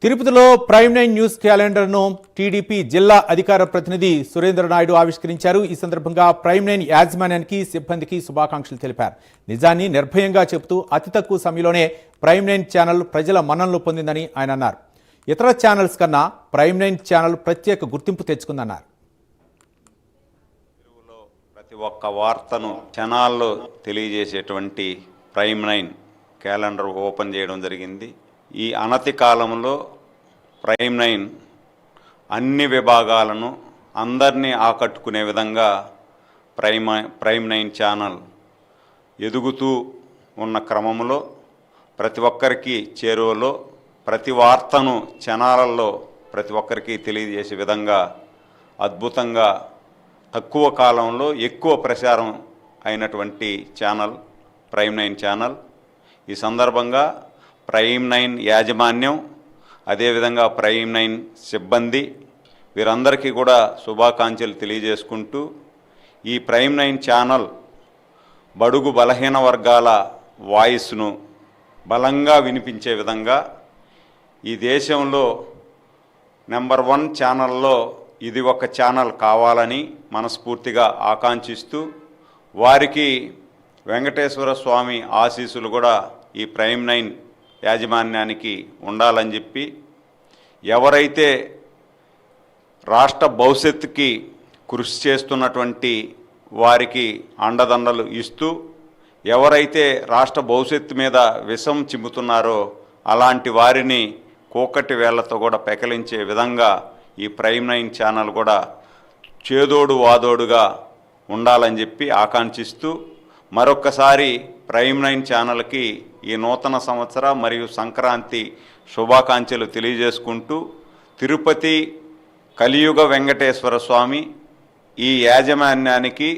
తిరుపతిలో prime 9 news క్యాలెండర్ను TDP జిల్లా అధికార ప్రతినిధి సురేంద్ర నాయుడు ఆవిష్కరించారు. ఈ సందర్భంగా ప్రైమ్ 9 యాజమాన్యానికి సిబ్బందికి శుభాకాంక్షలు తెలిపారు. నిజాన్ని నిర్భయంగా చెబుతూ అతి తక్కువ సమయంలోనే ప్రైమ్ 9 ఛానల్ ప్రజల మన్ననలు పొందిందని ఆయన అన్నారు. ఇతర ఛానల్స్ కన్నా ప్రైమ్ 9 ఛానల్ ప్రత్యేక గుర్తింపు తెచ్చుకుందన్నారు. ప్రతి ఒక్క వార్తను ఛానల్లో తెలియజేసేటువంటి ప్రైమ్ 9 క్యాలెండర్ ఓపెన్ చేయడం జరిగింది. ఈ అనతి కాలంలో ప్రైమ్ 9 అన్ని విభాగాలను అందరినీ ఆకట్టుకునే విధంగా ప్రైమ్ 9 ఛానల్ ఎదుగుతూ ఉన్న క్రమంలో ప్రతి ఒక్కరికి చేరువలో ప్రతి వార్తను ఛానళ్ళల్లో ప్రతి ఒక్కరికి తెలియజేసే విధంగా అద్భుతంగా తక్కువ కాలంలో ఎక్కువ ప్రచారం అయినటువంటి ఛానల్ ప్రైమ్ 9 ఛానల్. ఈ సందర్భంగా ప్రైమ్ 9 యాజమాన్యం అదేవిధంగా ప్రైమ్ 9 సిబ్బంది వీరందరికీ కూడా శుభాకాంక్షలు తెలియజేసుకుంటూ ఈ ప్రైమ్ 9 ఛానల్ బడుగు బలహీన వర్గాల వాయిస్ను బలంగా వినిపించే విధంగా ఈ దేశంలో నెంబర్ 1 ఛానల్లో ఇది ఒక ఛానల్ కావాలని మనస్ఫూర్తిగా ఆకాంక్షిస్తూ వారికి వెంకటేశ్వర స్వామి ఆశీస్సులు కూడా ఈ ప్రైమ్ 9 యాజమాన్యానికి ఉండాలని చెప్పి ఎవరైతే రాష్ట్ర భవిష్యత్తుకి కృషి చేస్తున్నటువంటి వారికి అండదండలు ఇస్తూ ఎవరైతే రాష్ట్ర భవిష్యత్తు మీద విషం చిమ్ముతున్నారో అలాంటి వారిని కోకటి వేళ్లతో కూడా పెకలించే విధంగా ఈ ప్రైమ్ 9 ఛానల్ కూడా చేదోడు వాదోడుగా ఉండాలని చెప్పి ఆకాంక్షిస్తూ మరొక్కసారి ప్రైమ్ 9 ఛానల్కి ఈ నూతన సంవత్సర మరియు సంక్రాంతి శుభాకాంక్షలు తెలియజేసుకుంటూ తిరుపతి కలియుగ వెంకటేశ్వర స్వామి ఈ యాజమాన్యానికి